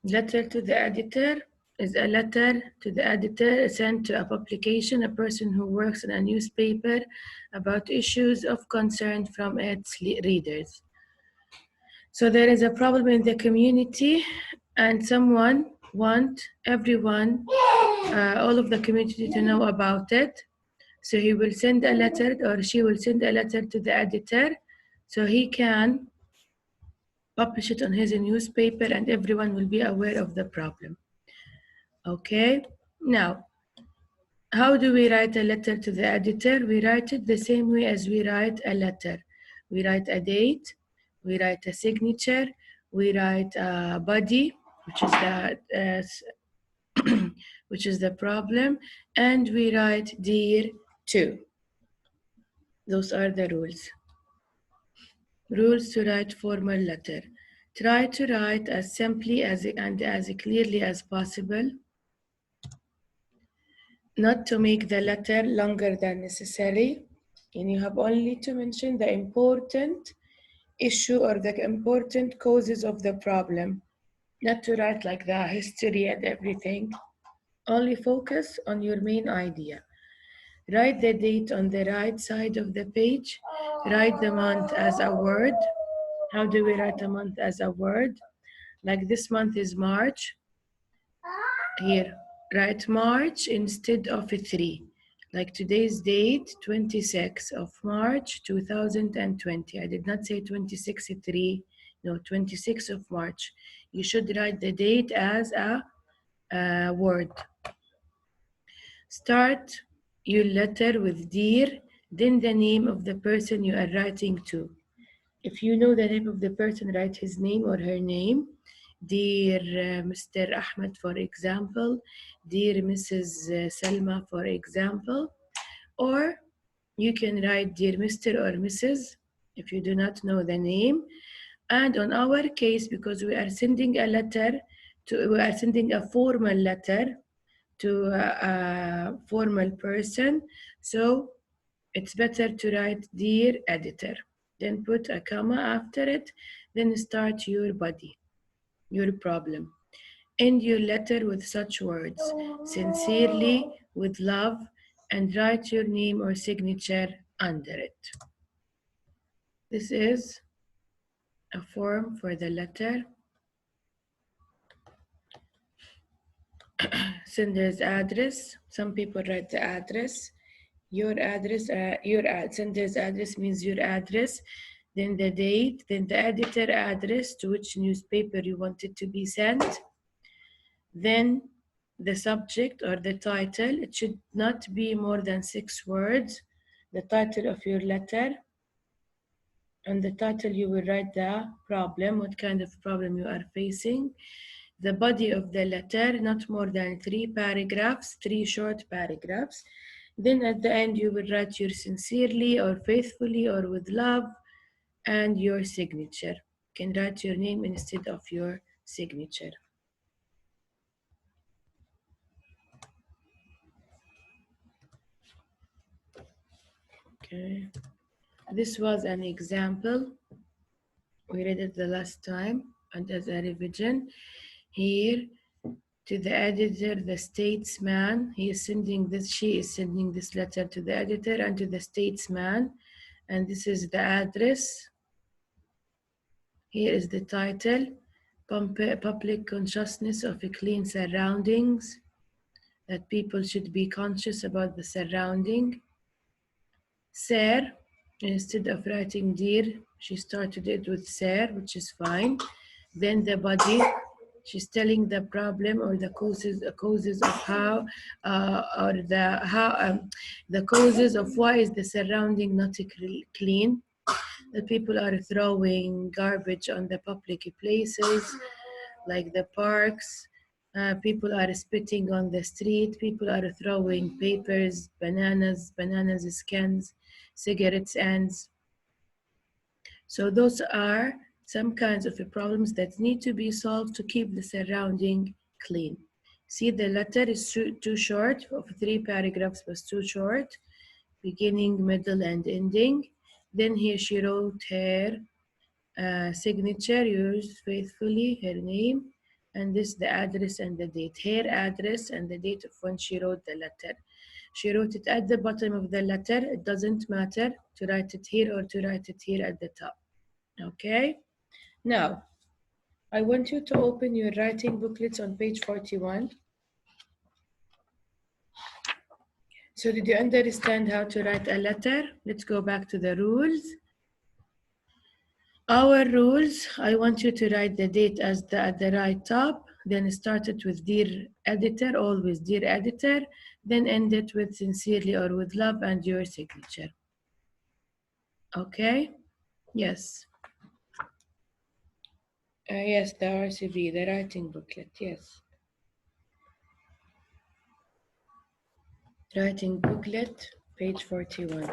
Letter to the editor is a letter to the editor sent to a publication, a person who works in a newspaper, about issues of concern from its readers. So there is a problem in the community and someone want everyone, all of the community to know about it. So he will send a letter, or she will send a letter to the editor so he can publish it on his newspaper and everyone will be aware of the problem. Okay, now, how do we write a letter to the editor? We write it the same way as we write a letter. We write a date, we write a signature, we write a body, which is which is the problem, and we write dear to. Those are the rules. Rules to write formal letter. Try to write as simply and as clearly as possible. Not to make the letter longer than necessary. And you have only to mention the important issue or the important causes of the problem. Not to write like the history and everything. Only focus on your main idea. Write the date on the right side of the page. Write the month as a word. How do we write a month as a word? Like this month is March. Here, write March instead of 3. Like today's date, 26th of March, 2020. I did not say 26/3, no, 26th of March. You should write the date as a word. Start your letter with dear, then the name of the person you are writing to. If you know the name of the person, write his name or her name. Dear Mr. Ahmed, for example. Dear Mrs. Salma, for example. Or you can write Dear Mr. or Mrs. if you do not know the name. And on our case, because we are sending a letter, we are sending a formal letter to a formal person. So it's better to write Dear Editor. Then put a comma after it. Then start your body, your problem. End your letter with such words: sincerely, with love, and write your name or signature under it. This is a form for the letter. Sender's address. Some people write the address. Your address, sender's address means your address, then the date, then the editor address to which newspaper you want it to be sent, then the subject or the title. It should not be more than 6 words. The title of your letter. On the title, you will write the problem, what kind of problem you are facing. The body of the letter, not more than 3 paragraphs, 3 short paragraphs. Then at the end, you will write your sincerely or faithfully or with love and your signature. You can write your name instead of your signature. Okay. This was an example. We read it the last time and as a revision. Here, to the editor, the statesman, he is sending this, she is sending this letter to the editor and to the statesman. And this is the address. Here is the title, Public Consciousness of Clean Surroundings, that people should be conscious about the surrounding. Sir, instead of writing dear, she started it with sir, which is fine. Then the body, she's telling the problem or the causes of how, the causes of why is the surrounding not clean. That people are throwing garbage on the public places, like the parks. People are spitting on the street. People are throwing papers, bananas skins, cigarettes ends. So those are some kinds of problems that need to be solved to keep the surrounding clean. See, the letter is too short, of 3 paragraphs was too short, beginning, middle, and ending. Then here she wrote her signature, yours faithfully, her name. and this the address and the date. Her address and the date of when she wrote the letter. She wrote it at the bottom of the letter. It doesn't matter to write it here or to write it here at the top. Okay? Now, I want you to open your writing booklets on page 41. So did you understand how to write a letter? Let's go back to the rules. Our rules, I want you to write the date as at the right top, then start it with dear editor, always dear editor, then end it with sincerely or with love and your signature. Okay? Yes. Yes, the RCB, the writing booklet, yes. Writing booklet, page 41.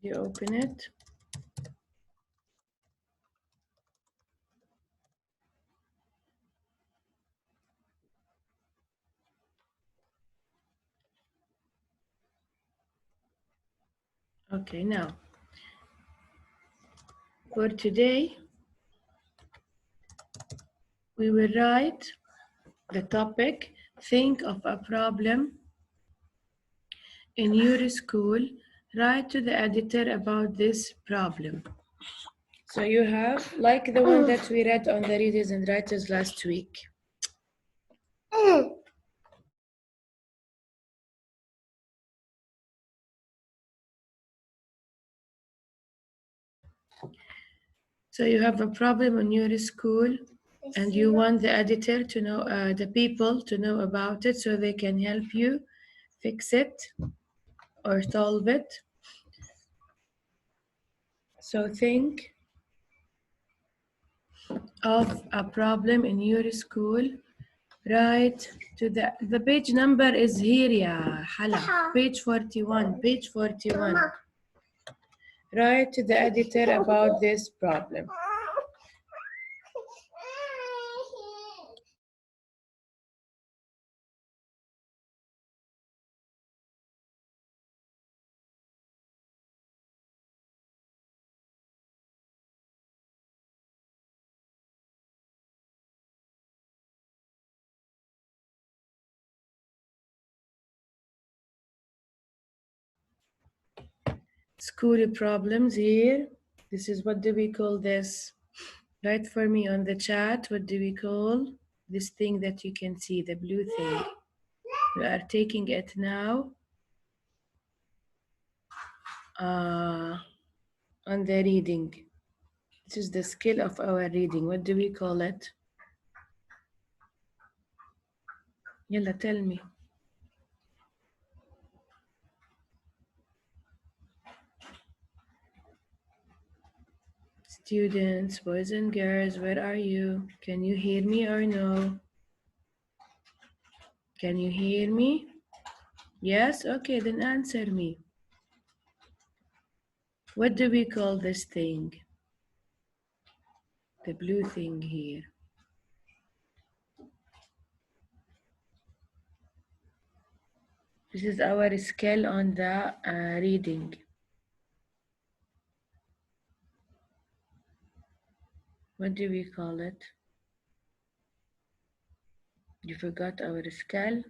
You open it. Okay, now, for today, we will write the topic, think of a problem in your school, write to the editor about this problem. So you have, like the one that we read on the Readers and Writers last week. So you have a problem in your school and you want the editor to know, the people to know about it so they can help you fix it or solve it. So think of a problem in your school. Right to the page number is here, ya Hala. Page 41, page 41. Write to the editor about this problem. School problems here. This is, what do we call this? Write for me on the chat. What do we call this thing that you can see, the blue thing? We are taking it now on the reading. This is the skill of our reading. What do we call it? Yalla, tell me. Students, boys and girls, where are you? Can you hear me or no? Can you hear me? Yes? Okay, then answer me. What do we call this thing? The blue thing here. This is our skill on the reading. What do we call it? You forgot our skill?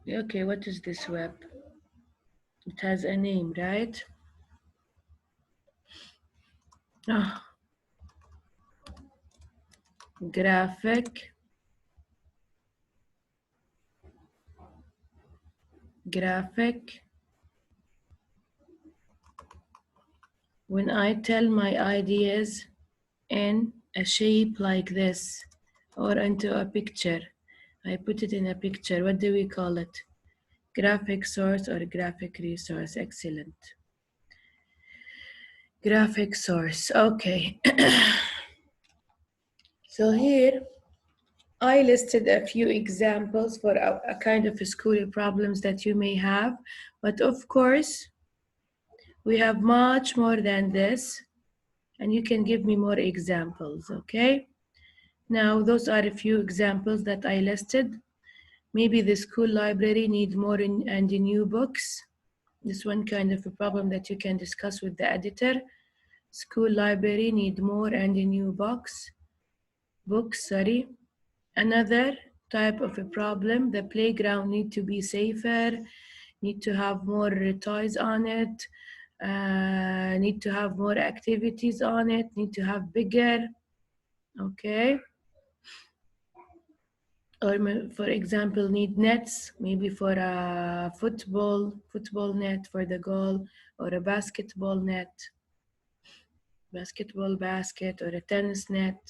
Okay, what is this web? It has a name, right? Oh. Graphic. When I tell my ideas in a shape like this or into a picture, I put it in a picture. What do we call it? Graphic source or graphic resource? Excellent. Graphic source. Okay. So here I listed a few examples for a kind of school problems that you may have, but of course we have much more than this. And you can give me more examples, okay? Now, those are a few examples that I listed. Maybe the school library need more and new books. This one kind of a problem that you can discuss with the editor. School library need more and new books. Sorry. Another type of a problem, the playground need to be safer, need to have more toys on it, need to have more activities on it, need to have bigger, okay? Or for example, need nets, maybe for a football net for the goal, or a basketball net, basketball basket, or a tennis net,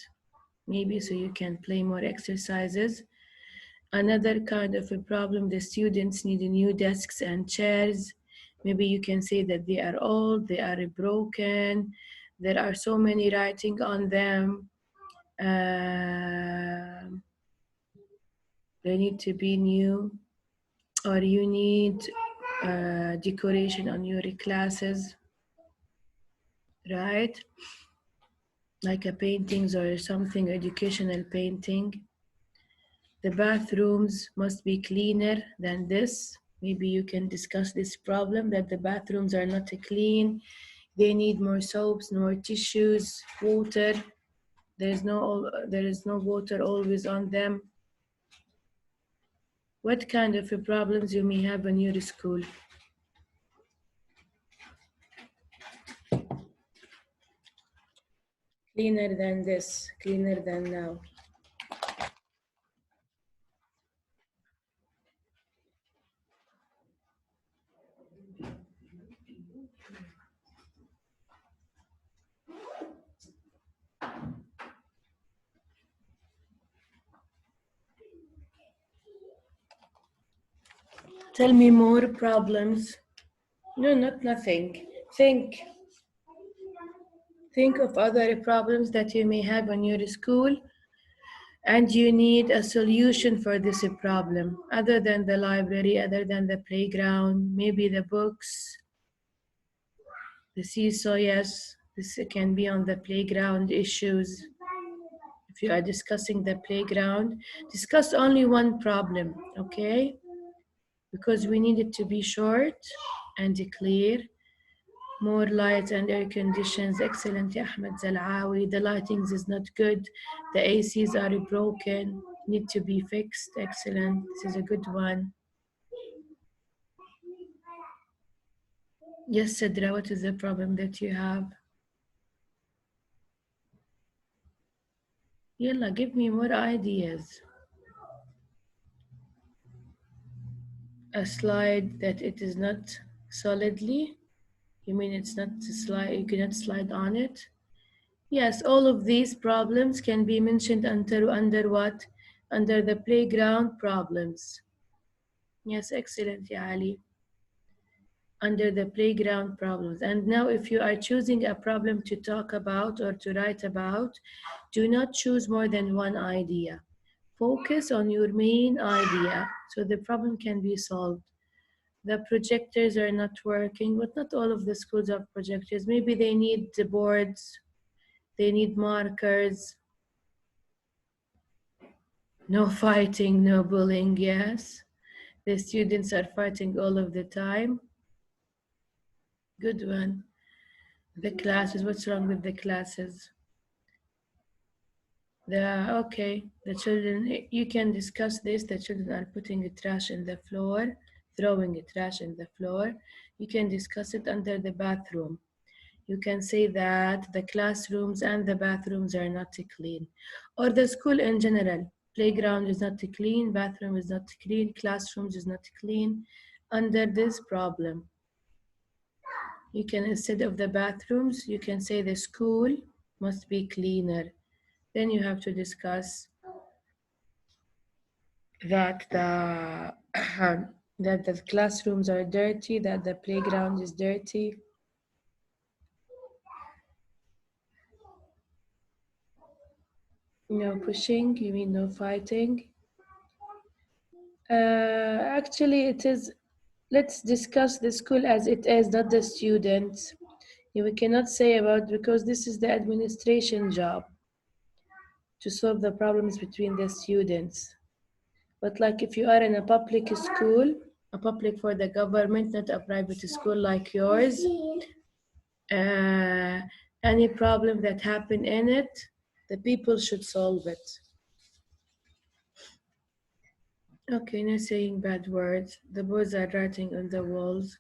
maybe so you can play more exercises. Another kind of a problem, the students need new desks and chairs. Maybe you can say that they are old, they are broken, there are so many writing on them. They need to be new, or you need decoration on your classes, right? Like a paintings or something, educational painting. The bathrooms must be cleaner than this. Maybe you can discuss this problem that the bathrooms are not clean. They need more soaps, more tissues, water. There is no water always on them. What kind of problems you may have in your school? Cleaner than this, cleaner than now. Tell me more problems. No, not nothing. Think of other problems that you may have in your school, and you need a solution for this problem, other than the library, other than the playground, maybe the books, the seesaw. Yes, this can be on the playground issues. If you are discussing the playground, discuss only one problem, okay? Because we need it to be short and clear. More light and air conditions. Excellent, Ahmed Zalawi. The lightings is not good. The ACs are broken, need to be fixed. Excellent, this is a good one. Yes, Sadra, what is the problem that you have? Yalla, give me more ideas. A slide that it is not solidly? You mean it's not to slide, you cannot slide on it? Yes, all of these problems can be mentioned under what? Under the playground problems. Yes, excellent, Ya Ali. Under the playground problems. And now if you are choosing a problem to talk about or to write about, do not choose more than one idea. Focus on your main idea so the problem can be solved. The projectors are not working, but not all of the schools have projectors. Maybe they need the boards, they need markers. No fighting, no bullying, yes. The students are fighting all of the time. Good one. The classes, what's wrong with the classes? Okay, the children, you can discuss this. The children are putting trash in the floor, throwing trash in the floor. You can discuss it under the bathroom. You can say that the classrooms and the bathrooms are not clean, or the school in general. Playground is not clean, bathroom is not clean, classrooms is not clean. Under this problem, you can, instead of the bathrooms, you can say the school must be cleaner. Then you have to discuss that that the classrooms are dirty, that the playground is dirty. No pushing, you mean no fighting? Actually, it is, let's discuss the school as it is, not the students. We cannot say about, because this is the administration job to solve the problems between the students. But like if you are in a public school, a public for the government, not a private school like yours, any problem that happen in it, the people should solve it. Okay, not saying bad words. The boys are writing on the walls.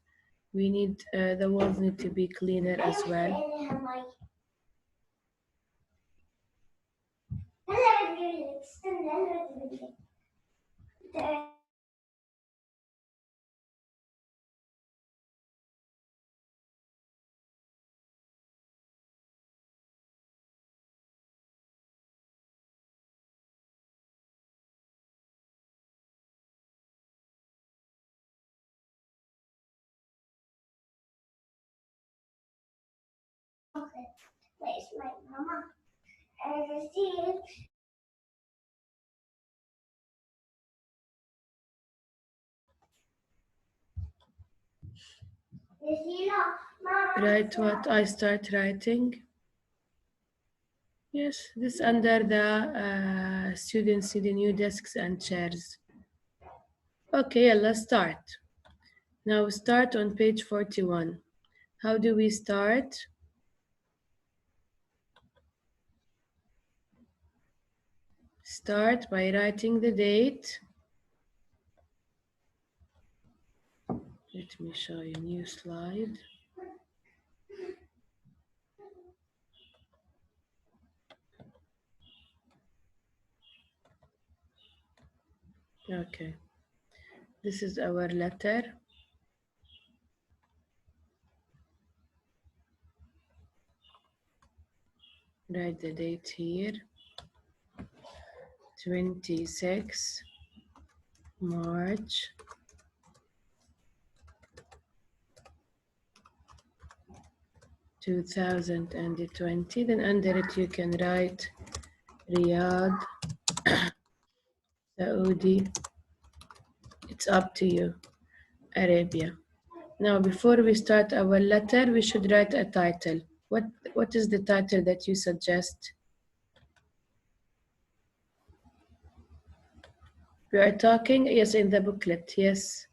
We need, the walls need to be cleaner as well. Where's my mama? Write what I start writing. Yes, this under the students see the new desks and chairs. Okay, let's start. Now start on page 41. How do we start? Start by writing the date. Let me show you a new slide. Okay, this is our letter. Write the date here. 26 March 2020. Then under it you can write Riyadh, Saudi. It's up to you. Arabia. Now, before we start our letter, we should write a title. What is the title that you suggest? We are talking, yes, in the booklet, yes.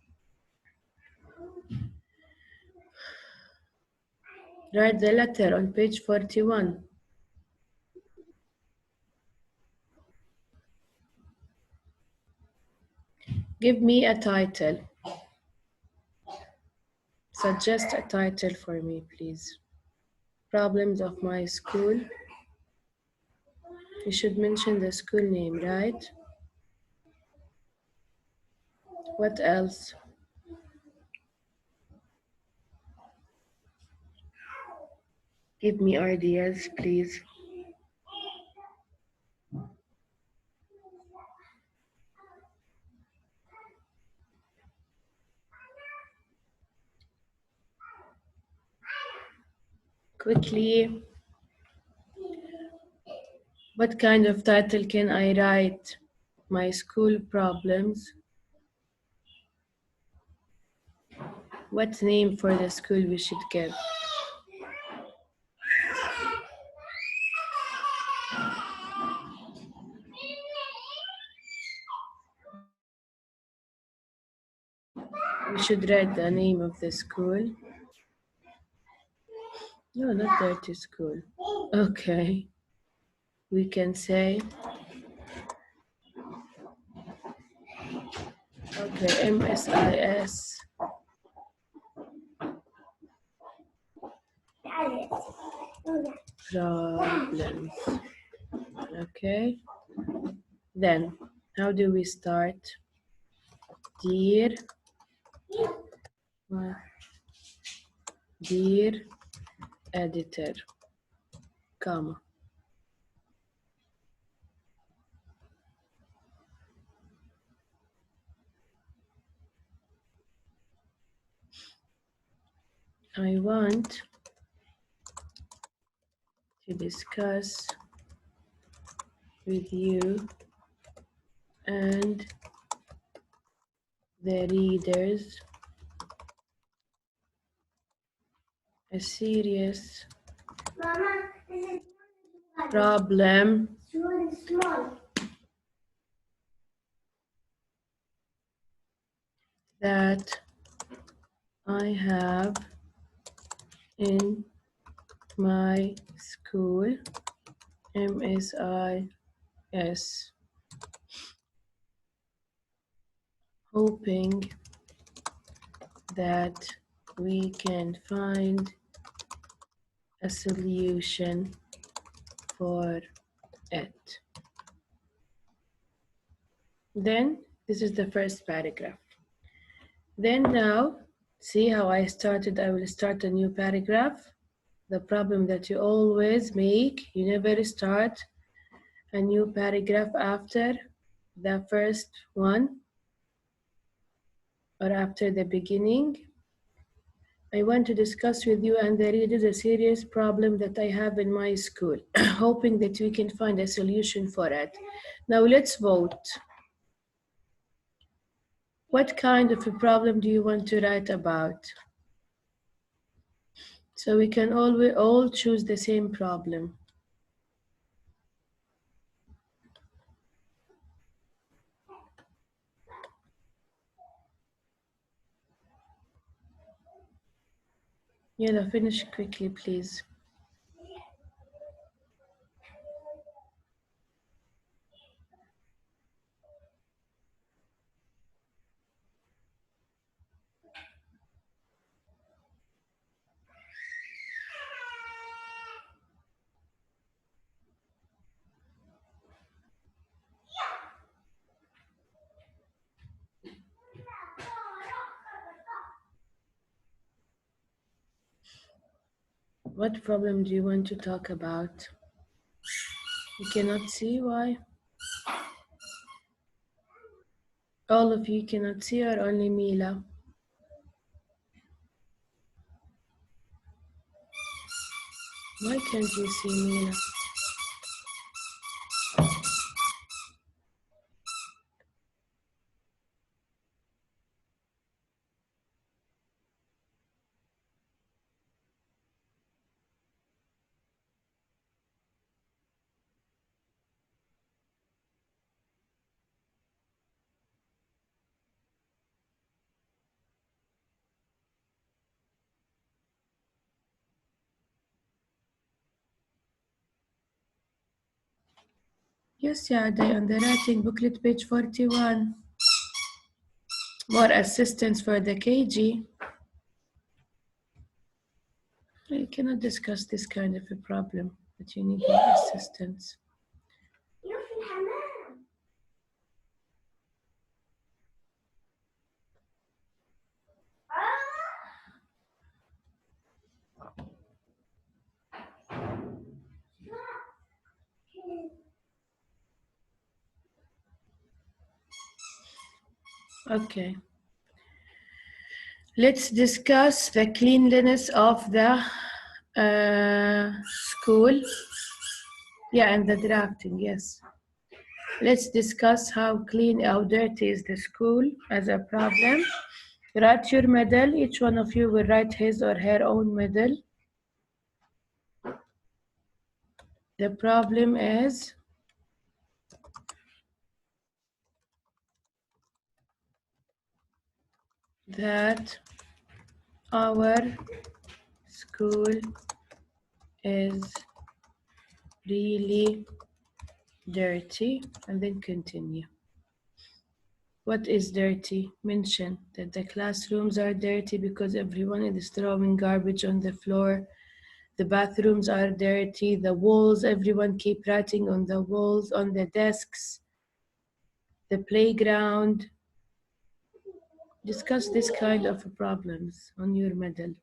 Write the letter on page 41. Give me a title. Suggest a title for me, please. Problems of my school. You should mention the school name, right? What else? Give me ideas, please. Quickly. What kind of title can I write? My school problems. What name for the school we should give? We should write the name of the school. No, not dirty school. Okay. We can say, okay, MSIS. Problems. Okay. Then, how do we start? Dear, dear editor, comma. I want to discuss with you and the readers a serious Mama, this is problem small. that I have in my school, MSIS, hoping that we can find a solution for it. Then this is the first paragraph. Then now, see how I started, I will start a new paragraph. The problem that you always make, you never start a new paragraph after the first one or after the beginning. I want to discuss with you, and there is a serious problem that I have in my school, hoping that we can find a solution for it. Now let's vote. What kind of a problem do you want to write about? So we can all choose the same problem. Yeah, finish quickly, please. What problem do you want to talk about? You cannot see why? All of you cannot see, or only Mila? Why can't you see Mila? Yes, yeah, they on the writing booklet, page 41. More assistance for the KG. You cannot discuss this kind of a problem, but you need more assistance. Okay. Let's discuss the cleanliness of the school. Yeah, and the drafting, yes. Let's discuss how clean, how dirty is the school as a problem. Write your medal. Each one of you will write his or her own medal. The problem is that our school is really dirty, and then continue. What is dirty? Mention that the classrooms are dirty because everyone is throwing garbage on the floor. The bathrooms are dirty, the walls, everyone keep writing on the walls, on the desks, the playground. Discuss this kind of problems on your medal.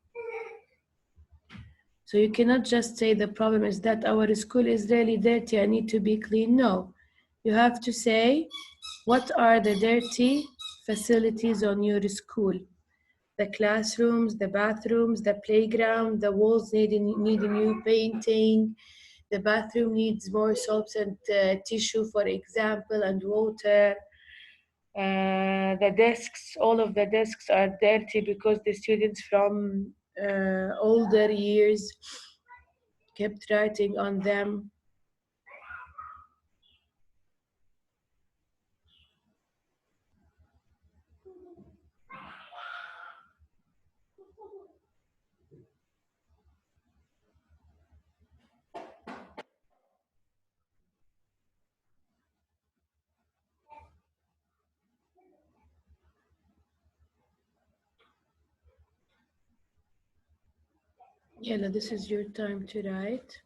So you cannot just say the problem is that our school is really dirty, I need to be clean. No, you have to say, what are the dirty facilities on your school? The classrooms, the bathrooms, the playground, the walls need new painting, the bathroom needs more soaps and tissue, for example, and water. The desks, all of the desks are dirty because the students from older years, kept writing on them. Yella, this is your time to write.